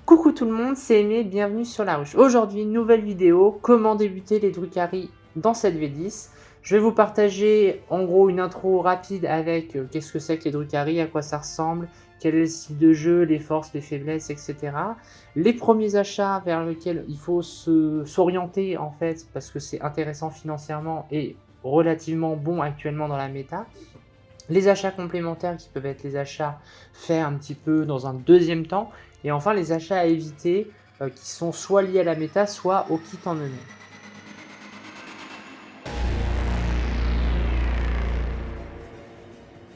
Coucou tout le monde, c'est Aimé, bienvenue sur la ruche. Aujourd'hui, nouvelle vidéo, comment débuter les Drukhari dans cette V10. Je vais vous partager en gros une intro rapide avec qu'est-ce que c'est que les Drukhari, à quoi ça ressemble, quel est le style de jeu, les forces, les faiblesses, etc. Les premiers achats vers lesquels il faut s'orienter en fait, parce que c'est intéressant financièrement et relativement bon actuellement dans la méta. Les achats complémentaires qui peuvent être les achats faits un petit peu dans un deuxième temps. Et enfin les achats à éviter qui sont soit liés à la méta, soit au kit en eux-mêmes.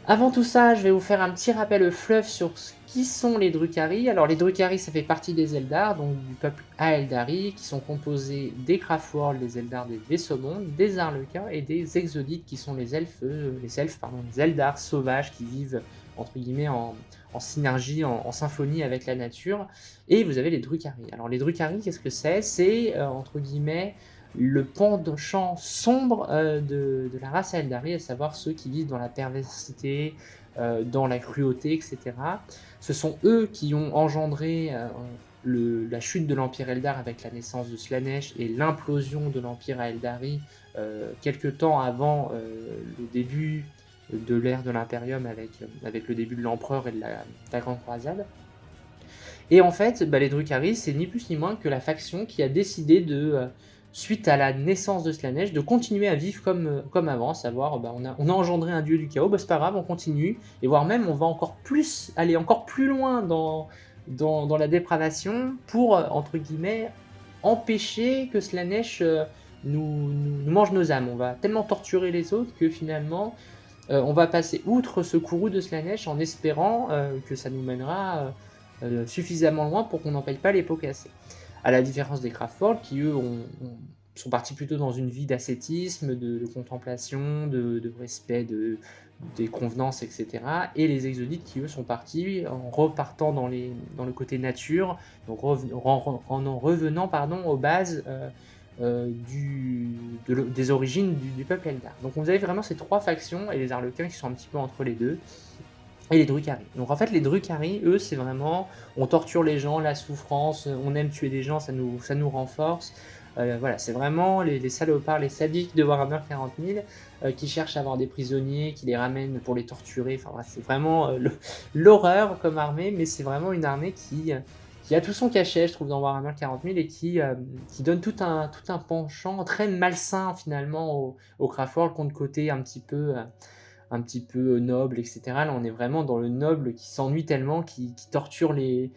Avant tout ça, je vais vous faire un petit rappel fluff sur ce qui sont les Drukhari. Alors les Drukhari, ça fait partie des Eldar, donc du peuple Aeldari, qui sont composés des Craftworld, des Eldar, des Vaisseaux-Mondes, des Arlequins et des Exodites, qui sont les Eldar sauvages qui vivent entre guillemets en synergie, en symphonie avec la nature. Et vous avez les Drukhari. Alors les Drukhari, qu'est-ce que c'est? C'est entre guillemets le penchant sombre de la race Aeldari, à savoir ceux qui vivent dans la perversité, dans la cruauté, etc. Ce sont eux qui ont engendré la chute de l'Empire Eldar avec la naissance de Slaanesh et l'implosion de l'Empire Aeldari quelque temps avant le début de l'ère de l'Imperium avec le début de l'Empereur et de la Grande Croisade. Et en fait, les Drukhari, c'est ni plus ni moins que la faction qui a décidé de, suite à la naissance de Slaanesh, de continuer à vivre comme avant, à savoir, on a engendré un dieu du chaos, c'est pas grave, on continue, et voire même on va aller encore plus loin dans la dépravation pour, entre guillemets, empêcher que Slaanesh nous mange nos âmes. On va tellement torturer les autres que finalement, on va passer outre ce courroux de Slaanesh en espérant que ça nous mènera suffisamment loin pour qu'on n'en paye pas les pots cassés. À la différence des Craftworld qui eux sont partis plutôt dans une vie d'ascétisme, de contemplation, de respect des convenances, etc. Et les Exodites qui eux sont partis en repartant dans le côté nature, donc en revenant aux bases des origines du peuple Eldar. Donc vous avez vraiment ces trois factions et les Arlequins qui sont un petit peu entre les deux. Et les Drukhari. Donc en fait, les Drukhari, eux, c'est vraiment, on torture les gens, la souffrance, on aime tuer des gens, ça nous renforce. Voilà, c'est vraiment les salopards, les sadiques de Warhammer 40 000 qui cherchent à avoir des prisonniers, qui les ramènent pour les torturer. Enfin, voilà, c'est vraiment l'horreur comme armée, mais c'est vraiment une armée qui a tout son cachet, je trouve, dans Warhammer 40 000 et qui donne tout un penchant très malsain finalement au Craftworld, contre côté un petit peu noble, etc. Là, on est vraiment dans le noble qui s'ennuie tellement, qui torture les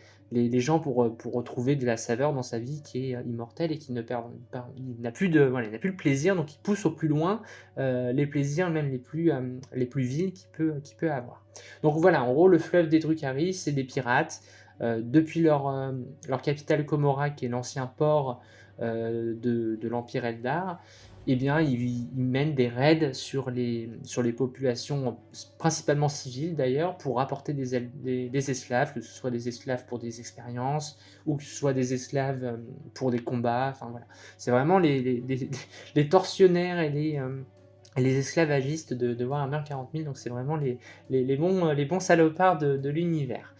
gens pour retrouver de la saveur dans sa vie, qui est immortelle et qui il n'a plus le plaisir, donc il pousse au plus loin les plaisirs, même les plus vils qu'il peut avoir. Donc voilà, en gros, le fleuve des Drukhari, c'est des pirates. Depuis leur capitale Komorra, qui est l'ancien port de l'Empire Eldar, eh bien, ils mènent des raids sur les populations, principalement civiles d'ailleurs, pour rapporter des esclaves, que ce soit des esclaves pour des expériences, ou que ce soit des esclaves pour des combats. Enfin voilà, c'est vraiment les tortionnaires et les esclavagistes de Warhammer 40 000, donc c'est vraiment les bons salopards de l'univers.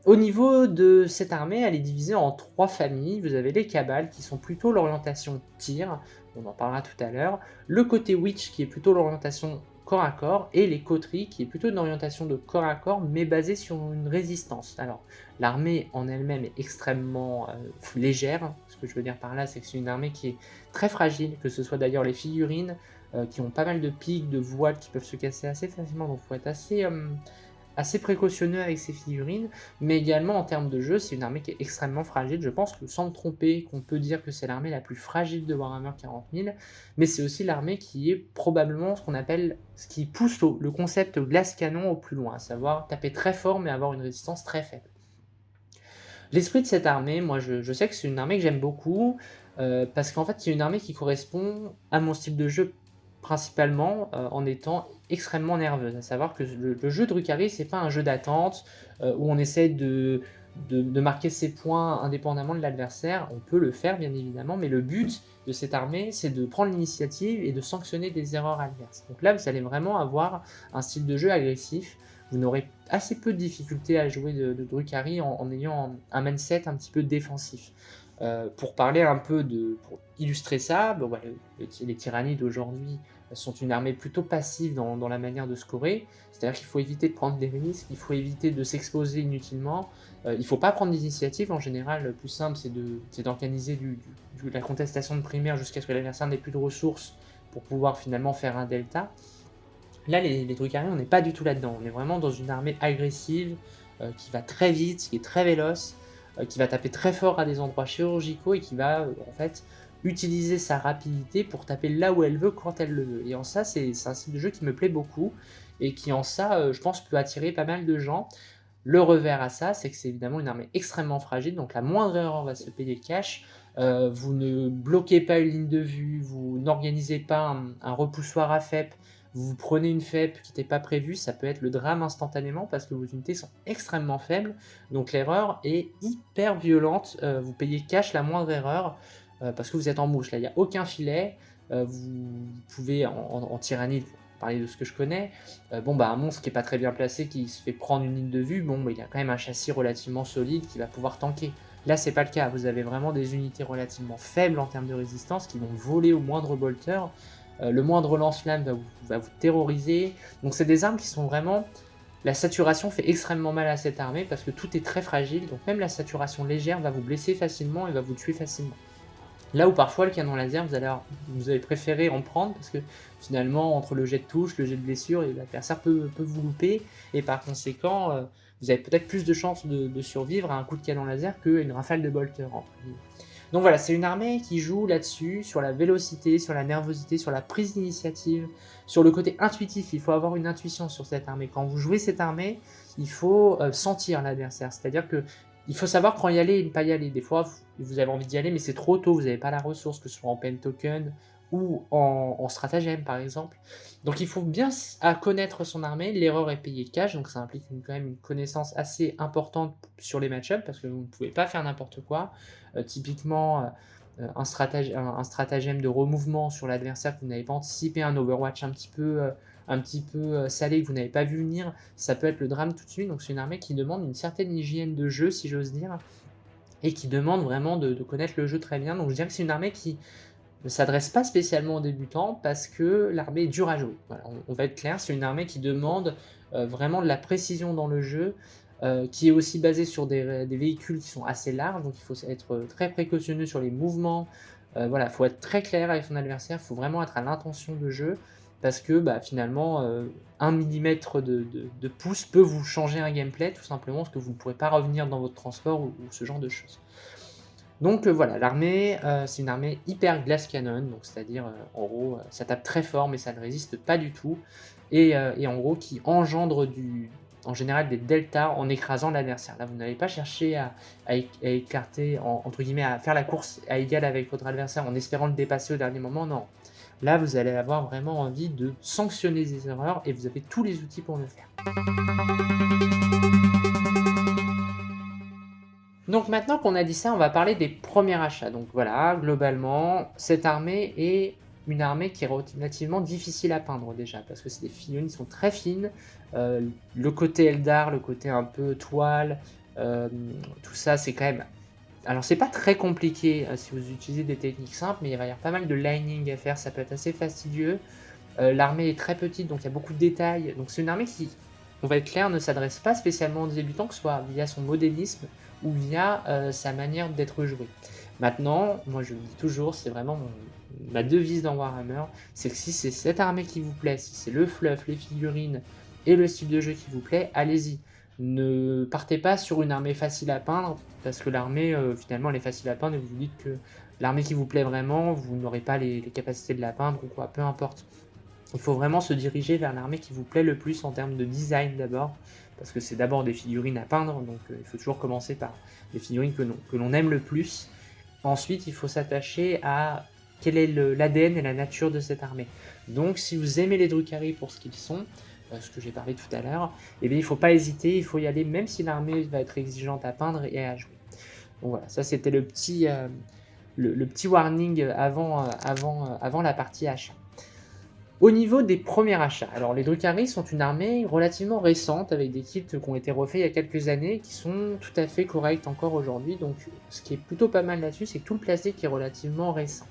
Au niveau de cette armée, elle est divisée en trois familles. Vous avez les Cabales qui sont plutôt l'orientation tir, on en parlera tout à l'heure, le côté Witch qui est plutôt l'orientation corps à corps, et les coteries qui est plutôt une orientation de corps à corps mais basée sur une résistance. Alors l'armée en elle-même est extrêmement légère. Ce que je veux dire par là, c'est que c'est une armée qui est très fragile, que ce soit d'ailleurs les figurines qui ont pas mal de pics, de voiles qui peuvent se casser assez facilement, donc il faut être assez précautionneux avec ces figurines, mais également en termes de jeu, c'est une armée qui est extrêmement fragile. Je pense que sans me tromper, qu'on peut dire que c'est l'armée la plus fragile de Warhammer 40 000, mais c'est aussi l'armée qui est probablement ce qui pousse le concept glace canon au plus loin, à savoir taper très fort mais avoir une résistance très faible. L'esprit de cette armée, moi je sais que c'est une armée que j'aime beaucoup, parce qu'en fait c'est une armée qui correspond à mon style de jeu principalement, en étant extrêmement nerveuse. À savoir que le jeu de Drukhari, c'est pas un jeu d'attente où on essaie de marquer ses points indépendamment de l'adversaire. On peut le faire bien évidemment, mais le but de cette armée, c'est de prendre l'initiative et de sanctionner des erreurs adverses. Donc là, vous allez vraiment avoir un style de jeu agressif. vous n'aurez assez peu de difficultés à jouer de Drukhari en ayant un mindset un petit peu défensif. Pour parler un peu pour illustrer ça, bon, bah, les tyrannides aujourd'hui sont une armée plutôt passive dans la manière de scorer. C'est-à-dire qu'il faut éviter de prendre des risques, il faut éviter de s'exposer inutilement. Il ne faut pas prendre d'initiative. En général, le plus simple, c'est d'organiser la contestation de primaire jusqu'à ce que l'adversaire n'ait plus de ressources pour pouvoir finalement faire un delta. Là, les Drukhari, on n'est pas du tout là-dedans. On est vraiment dans une armée agressive, qui va très vite, qui est très véloce, qui va taper très fort à des endroits chirurgicaux et qui va en fait utiliser sa rapidité pour taper là où elle veut quand elle le veut. Et en ça, c'est un style de jeu qui me plaît beaucoup et qui en ça, je pense, peut attirer pas mal de gens. Le revers à ça, c'est que c'est évidemment une armée extrêmement fragile, donc la moindre erreur va se payer cash. Vous ne bloquez pas une ligne de vue, vous n'organisez pas un repoussoir à FEP, vous prenez une FEP qui n'était pas prévue, ça peut être le drame instantanément parce que vos unités sont extrêmement faibles, donc l'erreur est hyper violente, vous payez cash la moindre erreur parce que vous êtes en mouche, là il n'y a aucun filet, vous pouvez en tyrannie, pour parler de ce que je connais, bon bah un monstre qui est pas très bien placé, qui se fait prendre une ligne de vue, bon bah il a quand même un châssis relativement solide qui va pouvoir tanker. Là c'est pas le cas, vous avez vraiment des unités relativement faibles en termes de résistance qui vont voler au moindre bolter, le moindre lance-flamme va vous terroriser, donc c'est des armes qui sont vraiment... La saturation fait extrêmement mal à cette armée parce que tout est très fragile, donc même la saturation légère va vous blesser facilement et va vous tuer facilement. Là où parfois le canon laser, vous allez préférer en prendre parce que finalement, entre le jet de touche, le jet de blessure, l'adversaire peut vous louper et par conséquent, vous avez peut-être plus de chances de survivre à un coup de canon laser qu'une rafale de bolter. Donc voilà, c'est une armée qui joue là-dessus, sur la vélocité, sur la nervosité, sur la prise d'initiative, sur le côté intuitif. Il faut avoir une intuition sur cette armée. Quand vous jouez cette armée, il faut sentir l'adversaire. C'est-à-dire que il faut savoir quand y aller et ne pas y aller. Des fois, vous avez envie d'y aller, mais c'est trop tôt, vous n'avez pas la ressource, que ce soit en pen token ou en stratagème, par exemple. Donc il faut bien connaître son armée. L'erreur est payée cash, donc ça implique quand même une connaissance assez importante sur les match-ups, parce que vous ne pouvez pas faire n'importe quoi. Typiquement, un stratagème de remouvement sur l'adversaire que vous n'avez pas anticipé, un Overwatch un petit peu salé que vous n'avez pas vu venir, ça peut être le drame tout de suite. Donc c'est une armée qui demande une certaine hygiène de jeu, si j'ose dire, et qui demande vraiment de connaître le jeu très bien. Donc je dirais que c'est une armée qui ne s'adresse pas spécialement aux débutants parce que l'armée est dure à jouer. Voilà, on va être clair, c'est une armée qui demande vraiment de la précision dans le jeu, qui est aussi basée sur des véhicules qui sont assez larges, donc il faut être très précautionneux sur les mouvements. Voilà, il faut être très clair avec son adversaire, il faut vraiment être à l'intention de jeu, parce que finalement, 1 millimètre de pouce peut vous changer un gameplay, tout simplement parce que vous ne pourrez pas revenir dans votre transport ou ce genre de choses. Donc voilà, l'armée, c'est une armée hyper glass cannon, donc c'est-à-dire en gros, ça tape très fort mais ça ne résiste pas du tout, et en gros qui engendre en général des deltas en écrasant l'adversaire. Là, vous n'allez pas chercher à écarter, entre guillemets, à faire la course à égal avec votre adversaire en espérant le dépasser au dernier moment, non. Là, vous allez avoir vraiment envie de sanctionner des erreurs et vous avez tous les outils pour le faire. Donc maintenant qu'on a dit ça, on va parler des premiers achats. Donc voilà, globalement, cette armée est une armée qui est relativement difficile à peindre déjà, parce que c'est des figurines qui sont très fines. Le côté Eldar, le côté un peu toile, tout ça, c'est quand même... Alors c'est pas très compliqué si vous utilisez des techniques simples, mais il va y avoir pas mal de lining à faire, ça peut être assez fastidieux. L'armée est très petite, donc il y a beaucoup de détails. Donc c'est une armée qui, on va être clair, ne s'adresse pas spécialement aux débutants, que ce soit via son modélisme ou via sa manière d'être jouée. Maintenant, moi je le dis toujours, c'est vraiment ma devise dans Warhammer, c'est que si c'est cette armée qui vous plaît, si c'est le fluff, les figurines et le style de jeu qui vous plaît, allez-y. Ne partez pas sur une armée facile à peindre, parce que l'armée, finalement, elle est facile à peindre, et vous vous dites que l'armée qui vous plaît vraiment, vous n'aurez pas les capacités de la peindre, ou quoi, peu importe. Il faut vraiment se diriger vers l'armée qui vous plaît le plus en termes de design d'abord, parce que c'est d'abord des figurines à peindre, donc il faut toujours commencer par les figurines que l'on aime le plus. Ensuite, il faut s'attacher à quel est l'ADN et la nature de cette armée. Donc si vous aimez les Drukhari pour ce qu'ils sont, ce que j'ai parlé tout à l'heure, eh bien, il ne faut pas hésiter, il faut y aller même si l'armée va être exigeante à peindre et à jouer. Donc voilà, ça c'était le petit warning avant la partie achat. Au niveau des premiers achats, alors les Drukhari sont une armée relativement récente avec des kits qui ont été refaits il y a quelques années qui sont tout à fait corrects encore aujourd'hui, donc ce qui est plutôt pas mal là-dessus, c'est que tout le plastique est relativement récent.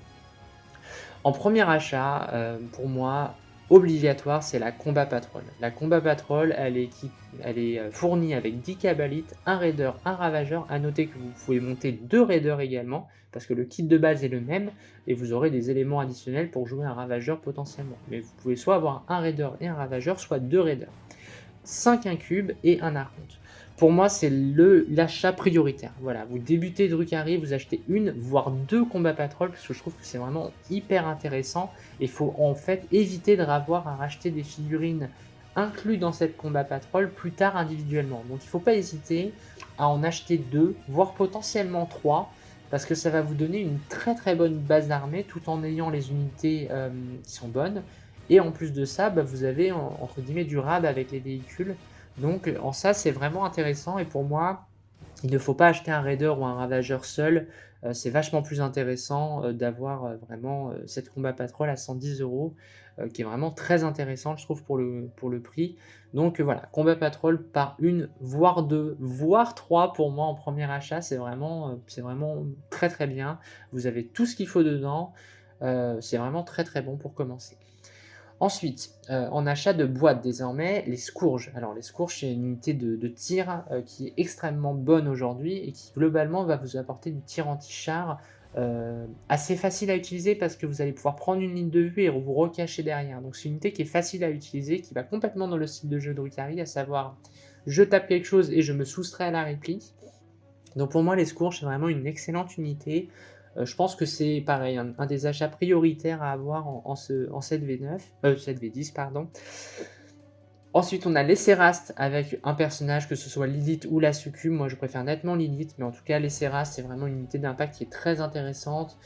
En premier achat, pour moi, obligatoire, c'est la Combat Patrol. La Combat Patrol, elle est fournie avec 10 Cabalites, un Raider, un Ravageur. À noter que vous pouvez monter 2 Raiders également, parce que le kit de base est le même, et vous aurez des éléments additionnels pour jouer un Ravageur potentiellement. Mais vous pouvez soit avoir un Raider et un Ravageur, soit 2 Raiders. 5 incubes et un archonte. Pour moi, c'est l'achat prioritaire. Voilà, vous débutez Drukhari, vous achetez une, voire 2 combats patrol, parce que je trouve que c'est vraiment hyper intéressant. Il faut en fait éviter de avoir à racheter des figurines inclus dans cette combat patrol plus tard individuellement. Donc il ne faut pas hésiter à en acheter 2, voire potentiellement 3, parce que ça va vous donner une très très bonne base d'armée tout en ayant les unités qui sont bonnes. Et en plus de ça, vous avez entre guillemets du rab avec les véhicules. Donc en ça, c'est vraiment intéressant. Et pour moi, il ne faut pas acheter un Raider ou un Ravageur seul. C'est vachement plus intéressant d'avoir vraiment cette Combat Patrol à 110 €, qui est vraiment très intéressant, je trouve, pour le prix. Donc voilà, Combat Patrol par une, voire 2, voire 3 pour moi en premier achat. C'est vraiment très très bien. Vous avez tout ce qu'il faut dedans. C'est vraiment très très bon pour commencer. Ensuite, en achat de boîtes désormais, les Scourges. Alors les Scourges, c'est une unité de tir qui est extrêmement bonne aujourd'hui et qui globalement va vous apporter du tir anti-char assez facile à utiliser parce que vous allez pouvoir prendre une ligne de vue et vous recacher derrière. Donc c'est une unité qui est facile à utiliser, qui va complètement dans le style de jeu de Drukhari, à savoir je tape quelque chose et je me soustrais à la réplique. Donc pour moi, les Scourges, c'est vraiment une excellente unité. Je pense que c'est pareil, un des achats prioritaires à avoir en 7v9, 7v10 pardon. Ensuite, on a les Sérast avec un personnage, que ce soit Lilith ou la Succube. Moi, je préfère nettement Lilith, mais en tout cas, les Sérast, c'est vraiment une unité d'impact qui est très intéressante,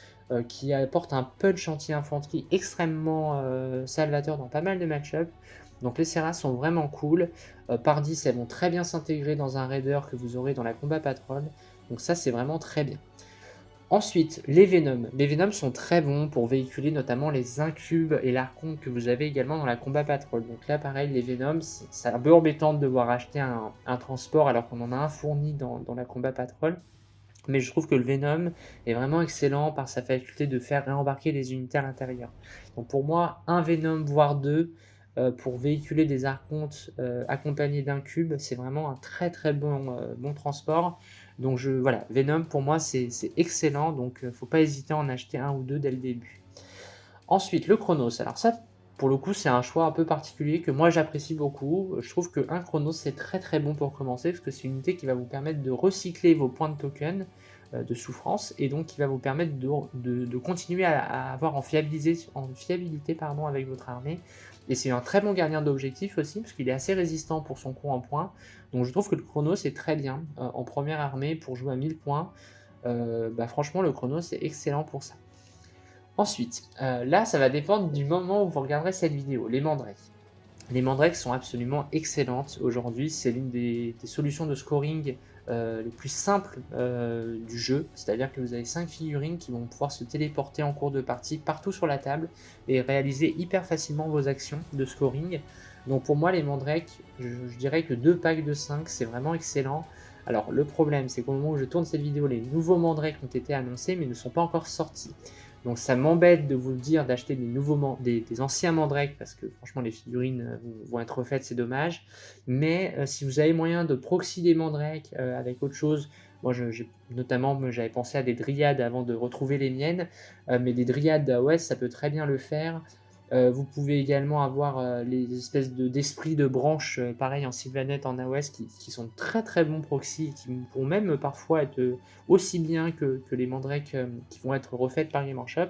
qui apporte un punch anti-infanterie extrêmement salvateur dans pas mal de match-up. Donc les Sérast sont vraiment cool. Par 10, elles vont très bien s'intégrer dans un Raider que vous aurez dans la Combat Patrol. Donc ça, c'est vraiment très bien. Ensuite, les Venom. Les Venom sont très bons pour véhiculer notamment les incubes et l'archonte que vous avez également dans la Combat Patrol. Donc là, pareil, les Venom, c'est un peu embêtant de devoir acheter un transport alors qu'on en a un fourni dans la Combat Patrol. Mais je trouve que le Venom est vraiment excellent par sa faculté de faire réembarquer les unités à l'intérieur. Donc pour moi, un Venom, voire 2, pour véhiculer des archontes accompagnés d'un cube, c'est vraiment un très très bon transport. Donc voilà, Venom pour moi c'est excellent, donc faut pas hésiter à en acheter un ou deux dès le début. Ensuite, le Chronos. Alors ça, pour le coup, c'est un choix un peu particulier que moi j'apprécie beaucoup. Je trouve qu'un Chronos c'est très très bon pour commencer parce que c'est une unité qui va vous permettre de recycler vos points de token de souffrance et donc qui va vous permettre de continuer à avoir en fiabilité avec votre armée. Et c'est un très bon gardien d'objectif aussi parce qu'il est assez résistant pour son coup en points. Donc je trouve que le Chronos est très bien en première armée pour jouer à 1000 points. Franchement, le Chronos c'est excellent pour ça. Ensuite, là, ça va dépendre du moment où vous regarderez cette vidéo, les mandrakes. Les mandrakes sont absolument excellentes aujourd'hui, c'est l'une des solutions de scoring les plus simples du jeu, c'est-à-dire que vous avez 5 figurines qui vont pouvoir se téléporter en cours de partie partout sur la table et réaliser hyper facilement vos actions de scoring. Donc pour moi, les mandrakes, je dirais que 2 packs de 5, c'est vraiment excellent. Alors le problème, c'est qu'au moment où je tourne cette vidéo, les nouveaux mandrakes ont été annoncés mais ne sont pas encore sortis. Donc ça m'embête de vous le dire d'acheter des anciens mandrakes parce que franchement les figurines vont être refaites, c'est dommage. Mais si vous avez moyen de proxy des mandrakes avec autre chose, moi notamment j'avais pensé à des dryades avant de retrouver les miennes, mais des dryades d'AOS ça peut très bien le faire. Vous pouvez également avoir les espèces d'esprits de branches, pareil en Sylvaneth, en AOS, qui sont très très bons proxy, et qui vont même parfois être aussi bien que les mandrakes qui vont être refaites par Game Workshop.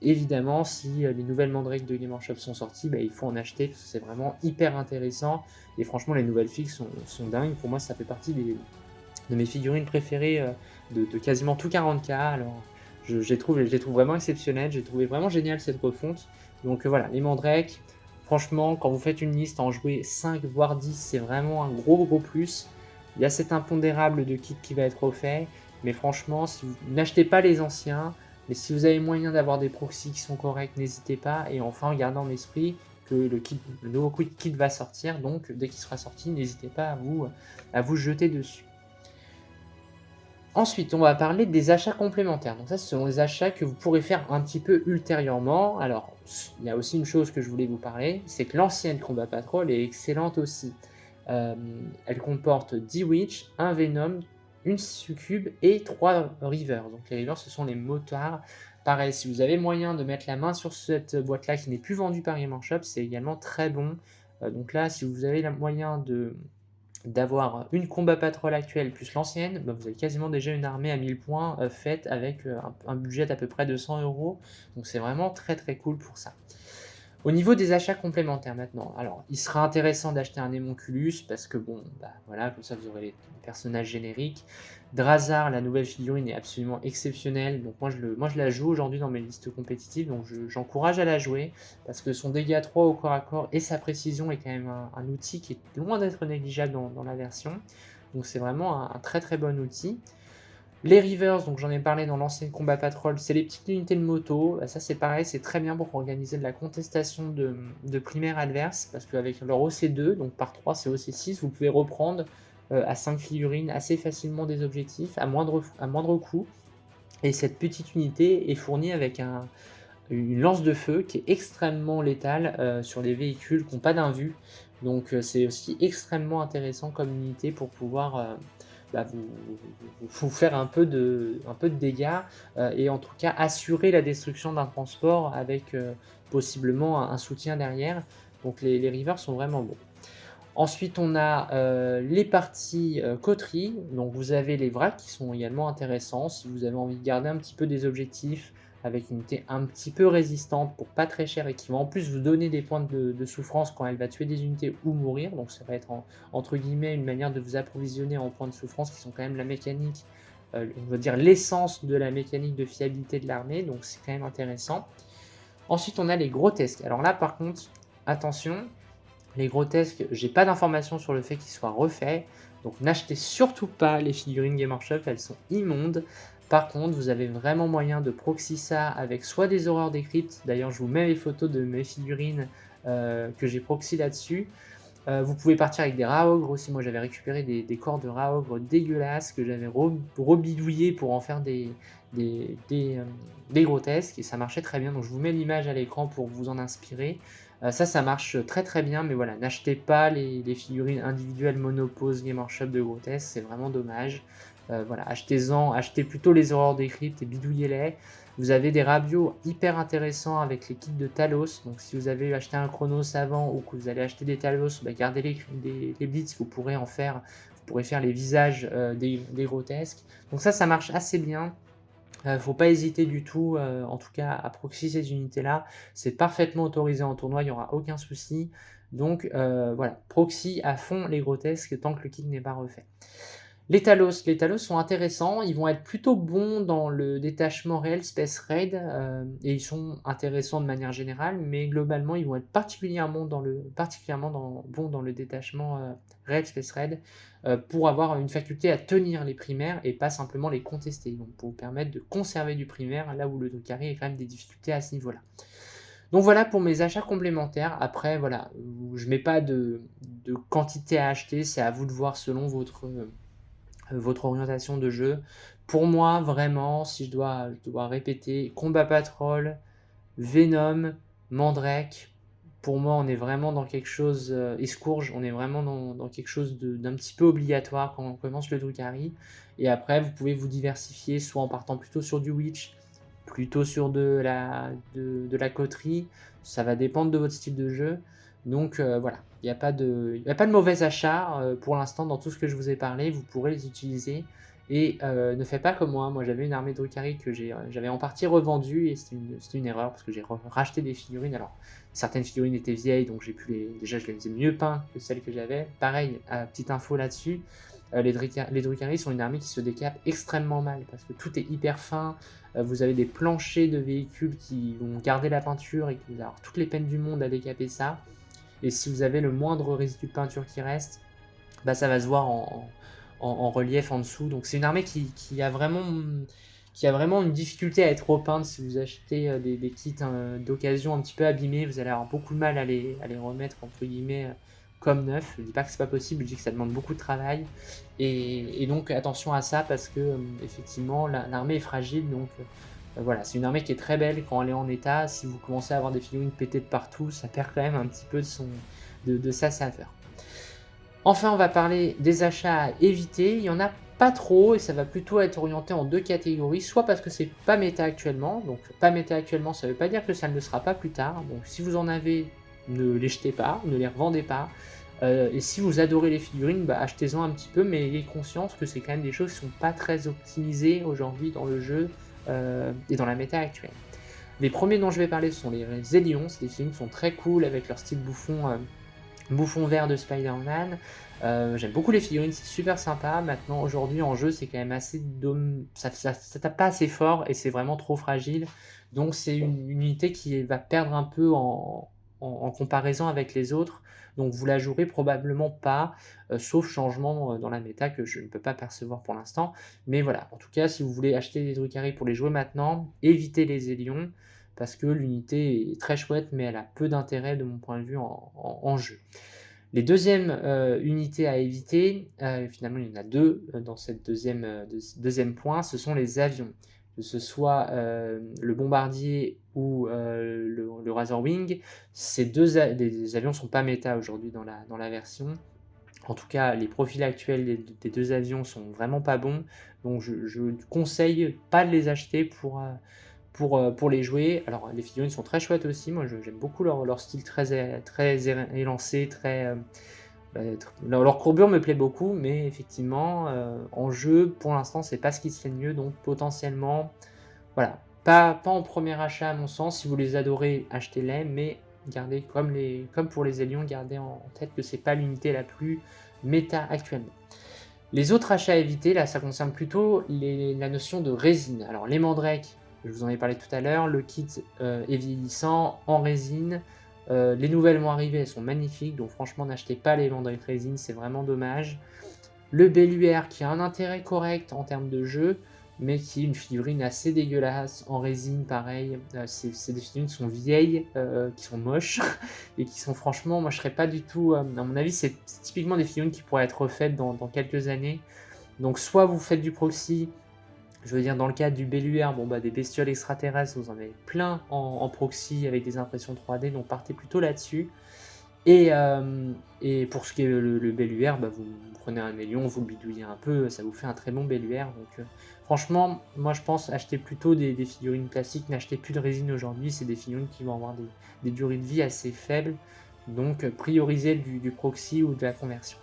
Évidemment, si les nouvelles mandrakes de Game Workshop sont sorties, il faut en acheter, parce que c'est vraiment hyper intéressant. Et franchement, les nouvelles figues sont dingues. Pour moi, ça fait partie de mes figurines préférées de quasiment tout 40K. Alors, je les trouve vraiment exceptionnelles. J'ai trouvé vraiment génial cette refonte. Donc voilà, les mandrakes, franchement, quand vous faites une liste, en jouer 5 voire 10, c'est vraiment un gros plus. Il y a cet impondérable de kit qui va être offert, mais franchement, si vous n'achetez pas les anciens, Mais si vous avez moyen d'avoir des proxys qui sont corrects, n'hésitez pas. Et enfin, gardez en esprit que le nouveau kit va sortir, donc dès qu'il sera sorti, n'hésitez pas à vous jeter dessus. Ensuite, on va parler des achats complémentaires. Donc ça, ce sont les achats que vous pourrez faire un petit peu ultérieurement. Alors, il y a aussi une chose que je voulais vous parler, c'est que l'ancienne Combat Patrol est excellente aussi. Elle comporte 10 Witch, un Venom, une Succube et 3 Reavers. Donc les Reavers, ce sont les motards. Pareil, si vous avez moyen de mettre la main sur cette boîte-là qui n'est plus vendue par Game Workshop, c'est également très bon. Donc là, si vous avez le moyen d'avoir une Combat Patrol actuelle plus l'ancienne, bah vous avez quasiment déjà une armée à 1000 points faite avec un budget d'à peu près de 100 €. Donc c'est vraiment très très cool pour ça. Au niveau des achats complémentaires maintenant, alors il sera intéressant d'acheter un Hémonculus parce que bon, bah voilà, comme ça vous aurez les personnages génériques. Drazar, la nouvelle figurine est absolument exceptionnelle, donc moi je la joue aujourd'hui dans mes listes compétitives, donc j'encourage à la jouer parce que son dégât 3 au corps à corps et sa précision est quand même un outil qui est loin d'être négligeable dans la version, donc c'est vraiment un très très bon outil. Les Reavers, donc j'en ai parlé dans l'ancienne Combat Patrol, c'est les petites unités de moto. Ça c'est pareil, c'est très bien pour organiser de la contestation de primaires adverses, parce qu'avec leur OC2, donc par 3 c'est OC6, vous pouvez reprendre à 5 figurines assez facilement des objectifs à moindre coût. Et cette petite unité est fournie avec une lance de feu qui est extrêmement létale sur les véhicules qui n'ont pas d'invue. Donc c'est aussi extrêmement intéressant comme unité pour pouvoir vous faire un peu de dégâts et en tout cas assurer la destruction d'un transport avec possiblement un soutien derrière. Donc les Reavers sont vraiment bons. Ensuite, on a les parties coterie. Donc vous avez les vracs qui sont également intéressants si vous avez envie de garder un petit peu des objectifs avec une unité un petit peu résistante pour pas très cher et qui va en plus vous donner des points de souffrance quand elle va tuer des unités ou mourir. Donc ça va être entre guillemets une manière de vous approvisionner en points de souffrance qui sont quand même la mécanique, on va dire l'essence de la mécanique de fiabilité de l'armée. Donc c'est quand même intéressant. Ensuite, on a les grotesques. Alors là, par contre, attention. Les grotesques, j'ai pas d'informations sur le fait qu'ils soient refaits, donc n'achetez surtout pas les figurines Game Workshop, elles sont immondes. Par contre, vous avez vraiment moyen de proxy ça avec soit des horreurs des cryptes, d'ailleurs je vous mets les photos de mes figurines que j'ai proxy là-dessus. Vous pouvez partir avec des rats ogres aussi, moi j'avais récupéré des corps de rats ogres dégueulasses que j'avais rebidouillés pour en faire des grotesques, et ça marchait très bien, donc je vous mets l'image à l'écran pour vous en inspirer. Ça marche très très bien, mais voilà, n'achetez pas les figurines individuelles monopose Game Workshop de grotesques, c'est vraiment dommage. Voilà, achetez plutôt les horreurs des cryptes et bidouillez-les. Vous avez des rabios hyper intéressants avec les kits de Talos, donc si vous avez acheté un Chronos avant ou que vous allez acheter des Talos, gardez les blitz, vous pourrez faire les visages des grotesques. Donc ça marche assez bien. Faut pas hésiter du tout, en tout cas à proxy ces unités-là. C'est parfaitement autorisé en tournoi, il n'y aura aucun souci. Donc voilà, proxy à fond les grotesques tant que le kit n'est pas refait. Les Talos sont intéressants, ils vont être plutôt bons dans le détachement réel Space Raid, et ils sont intéressants de manière générale, mais globalement ils vont être particulièrement bons dans le détachement réel Space Raid, pour avoir une faculté à tenir les primaires et pas simplement les contester, donc pour vous permettre de conserver du primaire là où le Drukhari a quand même des difficultés à ce niveau-là. Donc voilà pour mes achats complémentaires. Après voilà, je mets pas de quantité à acheter, c'est à vous de voir selon votre orientation de jeu. Pour moi, vraiment, si je dois répéter, Combat Patrol, Venom, Mandrake, pour moi, on est vraiment dans quelque chose, et Scourge, on est vraiment dans quelque chose d'un petit peu obligatoire quand on commence le Drukhari. Et après, vous pouvez vous diversifier, soit en partant plutôt sur du Witch, plutôt sur de la coterie, ça va dépendre de votre style de jeu. Donc voilà, il n'y a pas de mauvais achat pour l'instant dans tout ce que je vous ai parlé, vous pourrez les utiliser. Et ne faites pas comme moi, j'avais une armée de Drukhari que j'avais en partie revendue, et c'était une erreur parce que j'ai racheté des figurines. Alors certaines figurines étaient vieilles, donc déjà je les ai mieux peints que celles que j'avais. Pareil, petite info là-dessus, les Drukhari sont une armée qui se décape extrêmement mal parce que tout est hyper fin. Vous avez des planchers de véhicules qui vont garder la peinture et qui vont avoir toutes les peines du monde à décaper ça. Et si vous avez le moindre résidu de peinture qui reste, ça va se voir en relief en dessous. Donc c'est une armée qui a vraiment qui a vraiment une difficulté à être repeinte. Si vous achetez des kits d'occasion un petit peu abîmés, vous allez avoir beaucoup de mal à les remettre entre guillemets comme neuf. Je dis pas que c'est pas possible, je dis que ça demande beaucoup de travail. Et donc attention à ça parce que effectivement l'armée est fragile, donc voilà, c'est une armée qui est très belle quand elle est en état. Si vous commencez à avoir des figurines pétées de partout, ça perd quand même un petit peu de sa saveur. Enfin, on va parler des achats à éviter. Il y en a pas trop et ça va plutôt être orienté en deux catégories. Soit parce que c'est pas méta actuellement, donc pas méta actuellement, ça veut pas dire que ça ne le sera pas plus tard. Donc si vous en avez, ne les jetez pas, ne les revendez pas. Et si vous adorez les figurines, achetez-en un petit peu, mais ayez conscience que c'est quand même des choses qui sont pas très optimisées aujourd'hui dans le jeu et dans la méta actuelle. Les premiers dont je vais parler ce sont les Zélions. Ces figurines sont très cool avec leur style bouffon vert de Spider-Man. J'aime beaucoup les figurines, c'est super sympa. Maintenant, aujourd'hui en jeu, c'est quand même assez ça tape pas assez fort et c'est vraiment trop fragile. Donc c'est une unité qui va perdre un peu en comparaison avec les autres. Donc vous la jouerez probablement pas, sauf changement dans la méta que je ne peux pas percevoir pour l'instant. Mais voilà, en tout cas, si vous voulez acheter des Drukhari pour les jouer maintenant, évitez les Zélions parce que l'unité est très chouette, mais elle a peu d'intérêt de mon point de vue en jeu. Les deuxièmes unités à éviter, finalement il y en a deux dans cette deuxième point, ce sont les avions. Que ce soit le bombardier ou le Razorwing, les avions ne sont pas méta aujourd'hui dans la version. En tout cas, les profils actuels des deux avions sont vraiment pas bons, donc je conseille pas de les acheter pour les jouer. Alors les figurines sont très chouettes aussi, moi j'aime beaucoup leur style très élancé, leur courbure me plaît beaucoup, mais effectivement en jeu pour l'instant c'est pas ce qui se fait de mieux, donc potentiellement voilà, pas en premier achat à mon sens. Si vous les adorez, achetez-les, mais gardez comme pour les Zélions, gardez en tête que c'est pas l'unité la plus méta actuellement. Les autres achats à éviter, là, ça concerne plutôt la notion de résine. Alors, les mandrakes, je vous en ai parlé tout à l'heure, le kit est vieillissant en résine. Les nouvelles vont arriver, elles sont magnifiques, donc franchement, n'achetez pas les mandrakes résine, c'est vraiment dommage. Le Belluaire, qui a un intérêt correct en termes de jeu, mais qui est une figurine assez dégueulasse en résine, pareil. C'est des figurines qui sont vieilles, qui sont moches, et qui sont franchement, moi je serais pas du tout, à mon avis, c'est typiquement des figurines qui pourraient être refaites dans quelques années. Donc soit vous faites du proxy, je veux dire dans le cadre du Belluaire, des bestioles extraterrestres, vous en avez plein en proxy avec des impressions 3D, donc partez plutôt là-dessus. Et pour ce qui est le Belluaire, vous prenez un Mélion, vous le bidouillez un peu, ça vous fait un très bon Belluaire. Donc franchement, moi je pense acheter plutôt des figurines classiques, n'achetez plus de résine aujourd'hui, c'est des figurines qui vont avoir des durées de vie assez faibles, donc priorisez du proxy ou de la conversion.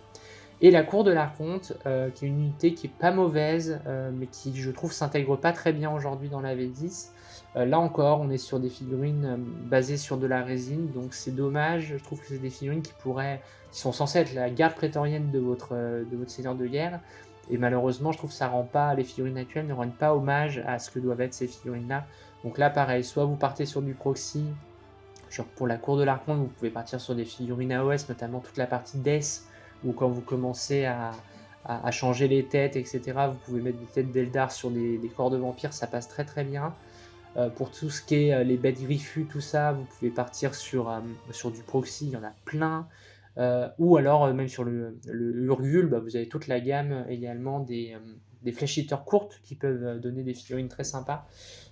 Et la cour de l'Archonte, qui est une unité qui est pas mauvaise, mais qui je trouve s'intègre pas très bien aujourd'hui dans la V10. Là encore, on est sur des figurines basées sur de la résine, donc c'est dommage. Je trouve que c'est des figurines qui sont censées être la garde prétorienne de votre seigneur de guerre, et malheureusement, je trouve que ça rend pas, les figurines actuelles ne rendent pas hommage à ce que doivent être ces figurines-là. Donc là, pareil, soit vous partez sur du proxy, genre pour la cour de l'Archonte, vous pouvez partir sur des figurines AOS, notamment toute la partie Death, où quand vous commencez à changer les têtes, etc., vous pouvez mettre des têtes d'Eldar sur des corps de vampires, ça passe très très bien. Pour tout ce qui est les bêtes griffus, tout ça, vous pouvez partir sur du proxy, il y en a plein. Ou alors même sur le Urgul, vous avez toute la gamme également des Flesh Eaters courtes qui peuvent donner des figurines très sympas.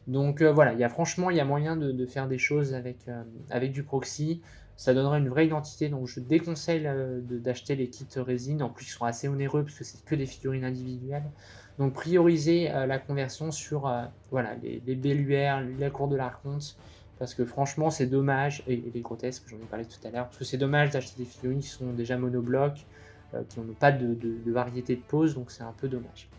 Donc voilà, franchement, il y a moyen de faire des choses avec du proxy. Ça donnerait une vraie identité, donc je déconseille d'acheter les kits résine. En plus, ils sont assez onéreux parce que c'est que des figurines individuelles. Donc priorisez la conversion sur les Belluaires, la cour de l'Archonte, parce que franchement c'est dommage, et les grotesques, j'en ai parlé tout à l'heure, parce que c'est dommage d'acheter des figurines qui sont déjà monoblocs, qui n'ont pas de variété de pose, donc c'est un peu dommage.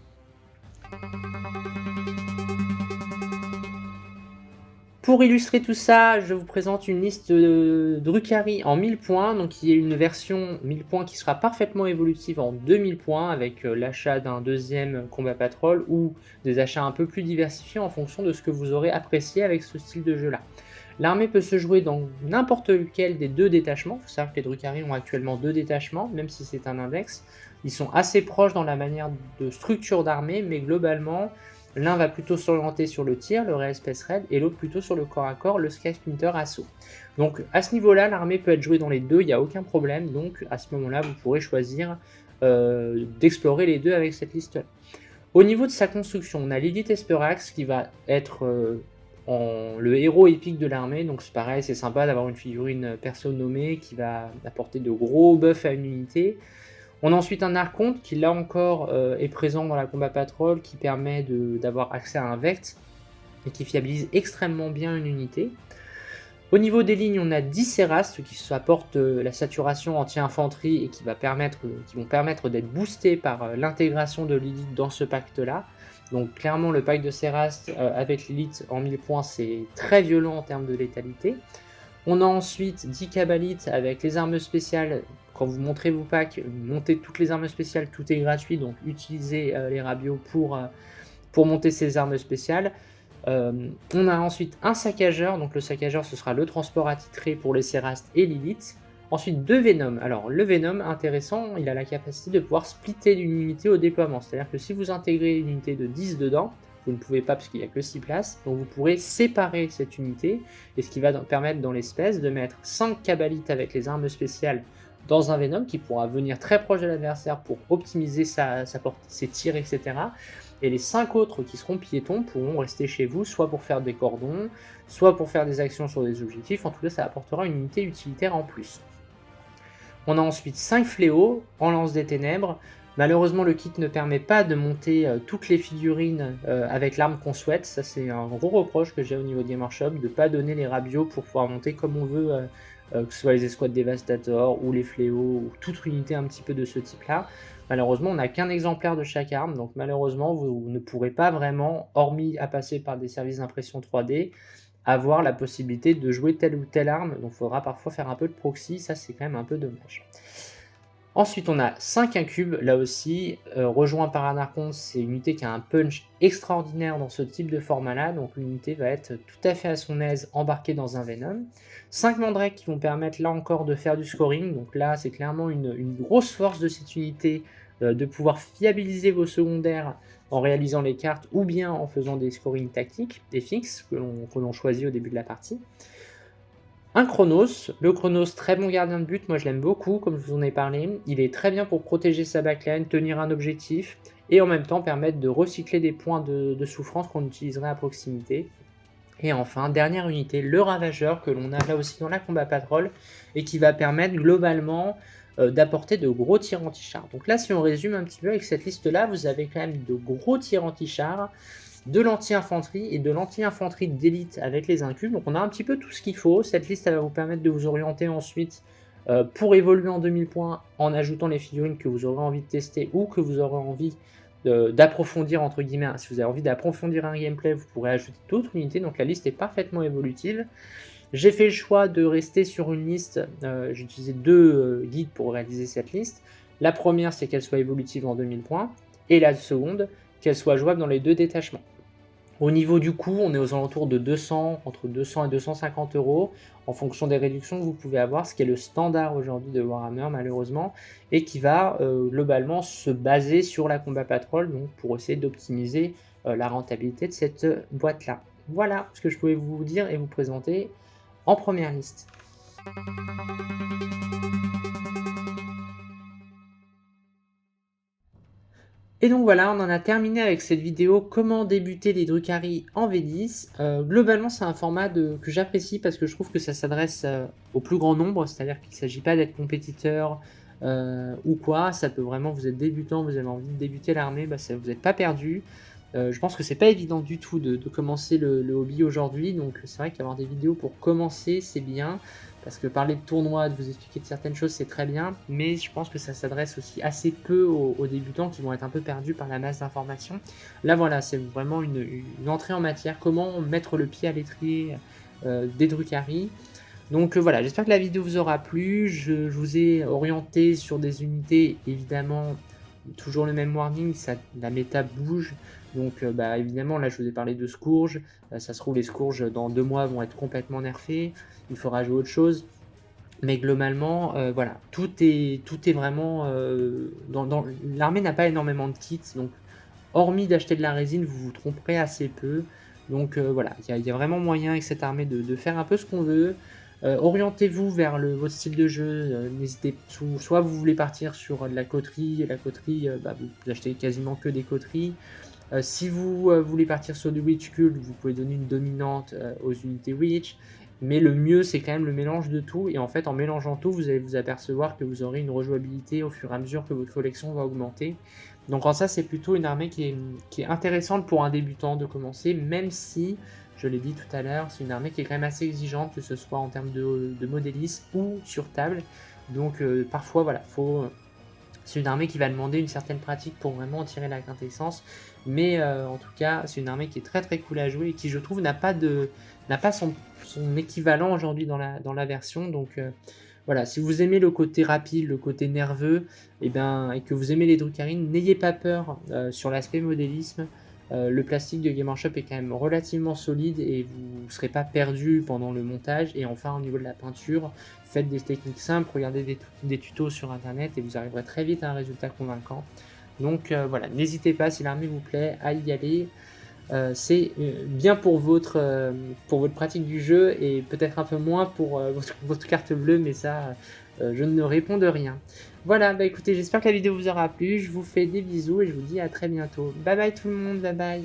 Pour illustrer tout ça, je vous présente une liste de Drukhari en 1000 points, donc qui est une version 1000 points qui sera parfaitement évolutive en 2000 points, avec l'achat d'un deuxième combat patrol ou des achats un peu plus diversifiés en fonction de ce que vous aurez apprécié avec ce style de jeu-là. L'armée peut se jouer dans n'importe lequel des deux détachements. Il faut savoir que les Drukhari ont actuellement 2 détachements, même si c'est un index. Ils sont assez proches dans la manière de structure d'armée, mais globalement, L'un va plutôt s'orienter sur le tir, le Rail Space Raid, et l'autre plutôt sur le corps à corps, le Sky Splinter Assaut. Donc à ce niveau-là, l'armée peut être jouée dans les deux, il n'y a aucun problème. Donc à ce moment-là, vous pourrez choisir d'explorer les deux avec cette liste-là. Au niveau de sa construction, on a Lilith Esperax qui va être le héros épique de l'armée. Donc c'est pareil, c'est sympa d'avoir une figurine perso nommée qui va apporter de gros buffs à une unité. On a ensuite un Archonte qui là encore est présent dans la Combat Patrol, qui permet d'avoir accès à un Vect et qui fiabilise extrêmement bien une unité. Au niveau des lignes, on a 10 Sérast qui apportent la saturation anti-infanterie et qui vont permettre d'être boostés par l'intégration de Lilith dans ce pacte-là. Donc clairement, le pacte de Sérast avec Lilith en 1000 points, c'est très violent en termes de létalité. On a ensuite 10 Cabalites avec les armes spéciales. Quand vous montrez vos packs, montez toutes les armes spéciales, tout est gratuit, donc utilisez les rabios pour monter ces armes spéciales. On a ensuite un saccageur, donc le saccageur ce sera le transport attitré pour les Sérast et Lilith. Ensuite 2 Venom. Alors le Venom, intéressant, il a la capacité de pouvoir splitter d'une unité au déploiement. C'est-à-dire que si vous intégrez une unité de 10 dedans, vous ne pouvez pas parce qu'il n'y a que 6 places, donc vous pourrez séparer cette unité, et ce qui va permettre dans l'espèce de mettre 5 Cabalites avec les armes spéciales dans un Venom qui pourra venir très proche de l'adversaire pour optimiser sa portée, ses tirs, etc. Et les 5 autres qui seront piétons pourront rester chez vous, soit pour faire des cordons, soit pour faire des actions sur des objectifs. En tout cas, ça apportera une unité utilitaire en plus. On a ensuite 5 fléaux en lance des ténèbres. Malheureusement, le kit ne permet pas de monter toutes les figurines avec l'arme qu'on souhaite. Ça, c'est un gros reproche que j'ai au niveau de Game Workshop, de ne pas donner les rabios pour pouvoir monter comme on veut, que ce soit les escouades Devastator ou les fléaux, ou toute unité un petit peu de ce type-là. Malheureusement, on n'a qu'un exemplaire de chaque arme, donc malheureusement, vous ne pourrez pas vraiment, hormis à passer par des services d'impression 3D, avoir la possibilité de jouer telle ou telle arme. Donc il faudra parfois faire un peu de proxy, ça c'est quand même un peu dommage. Ensuite, on a 5 incubes, là aussi, rejoint par un Archonte, c'est une unité qui a un punch extraordinaire dans ce type de format-là, donc l'unité va être tout à fait à son aise embarquée dans un Venom. 5 Mandrakes qui vont permettre là encore de faire du scoring, donc là c'est clairement une grosse force de cette unité, de pouvoir fiabiliser vos secondaires en réalisant les cartes ou bien en faisant des scorings tactiques, des fixes que l'on choisit au début de la partie. Un Chronos, le Chronos très bon gardien de but, moi je l'aime beaucoup comme je vous en ai parlé, il est très bien pour protéger sa backline, tenir un objectif et en même temps permettre de recycler des points de souffrance qu'on utiliserait à proximité. Et enfin, dernière unité, le Ravageur que l'on a là aussi dans la Combat Patrol et qui va permettre globalement d'apporter de gros tirs anti-chars. Donc là si on résume un petit peu avec cette liste là, vous avez quand même de gros tirs anti-chars, de l'anti-infanterie et de l'anti-infanterie d'élite avec les incubes. Donc on a un petit peu tout ce qu'il faut. Cette liste elle va vous permettre de vous orienter ensuite pour évoluer en 2000 points en ajoutant les figurines que vous aurez envie de tester ou que vous aurez envie d'approfondir entre guillemets. Si vous avez envie d'approfondir un gameplay, vous pourrez ajouter d'autres unités. Donc la liste est parfaitement évolutive. J'ai fait le choix de rester sur une liste. J'ai utilisé 2 guides pour réaliser cette liste. La première, c'est qu'elle soit évolutive en 2000 points. Et la seconde, qu'elle soit jouable dans les 2 détachements. Au niveau du coût, on est aux alentours de 200, entre 200 et 250 € en fonction des réductions que vous pouvez avoir, ce qui est le standard aujourd'hui de Warhammer malheureusement, et qui va globalement se baser sur la Combat Patrol, donc pour essayer d'optimiser la rentabilité de cette boîte-là. Voilà ce que je pouvais vous dire et vous présenter en première liste. Et donc voilà, on en a terminé avec cette vidéo comment débuter les Drukhari en V10. Globalement, c'est un format que j'apprécie parce que je trouve que ça s'adresse au plus grand nombre, c'est-à-dire qu'il ne s'agit pas d'être compétiteur ou quoi. Ça peut vraiment, vous êtes débutant, vous avez envie de débuter l'armée, vous n'êtes pas perdu. Je pense que c'est pas évident du tout de commencer le hobby aujourd'hui, donc c'est vrai qu'avoir des vidéos pour commencer, c'est bien. Parce que parler de tournois, de vous expliquer de certaines choses, c'est très bien, mais je pense que ça s'adresse aussi assez peu aux débutants qui vont être un peu perdus par la masse d'informations. Là, voilà, c'est vraiment une entrée en matière, comment mettre le pied à l'étrier des Drukhari. Donc voilà, j'espère que la vidéo vous aura plu. Je vous ai orienté sur des unités, évidemment, toujours le même warning, la méta bouge. Donc évidemment, là je vous ai parlé de Scourge. Ça se trouve, les Scourges dans 2 mois vont être complètement nerfés. Il faudra jouer autre chose. Mais globalement, voilà, tout est vraiment... l'armée n'a pas énormément de kits. Donc hormis d'acheter de la résine, vous vous tromperez assez peu. Donc voilà, il y a vraiment moyen avec cette armée de faire un peu ce qu'on veut. Orientez-vous vers votre style de jeu, n'hésitez soit vous voulez partir sur de la coterie, et la coterie, bah, vous achetez quasiment que des coteries. Si vous voulez partir sur du Witch Cult, vous pouvez donner une dominante aux unités Witch, mais le mieux c'est quand même le mélange de tout, et en fait en mélangeant tout, vous allez vous apercevoir que vous aurez une rejouabilité au fur et à mesure que votre collection va augmenter. Donc en ça c'est plutôt une armée qui est intéressante pour un débutant de commencer, même si, je l'ai dit tout à l'heure, c'est une armée qui est quand même assez exigeante, que ce soit en termes de modélisme ou sur table. Donc parfois voilà, c'est une armée qui va demander une certaine pratique pour vraiment en tirer la quintessence, mais en tout cas, c'est une armée qui est très très cool à jouer et qui, je trouve, n'a pas son équivalent aujourd'hui dans la version. Donc voilà, si vous aimez le côté rapide, le côté nerveux, et que vous aimez les Drukharine, n'ayez pas peur sur l'aspect modélisme. Le plastique de Game Workshop est quand même relativement solide et vous ne serez pas perdu pendant le montage. Et enfin, au niveau de la peinture, faites des techniques simples, regardez des tutos sur internet et vous arriverez très vite à un résultat convaincant. Donc voilà, n'hésitez pas, si l'armée vous plaît, à y aller. C'est bien pour votre pratique du jeu et peut-être un peu moins pour votre carte bleue, mais ça, je ne réponds de rien. Voilà, bah écoutez, j'espère que la vidéo vous aura plu, je vous fais des bisous et je vous dis à très bientôt. Bye bye tout le monde, bye bye.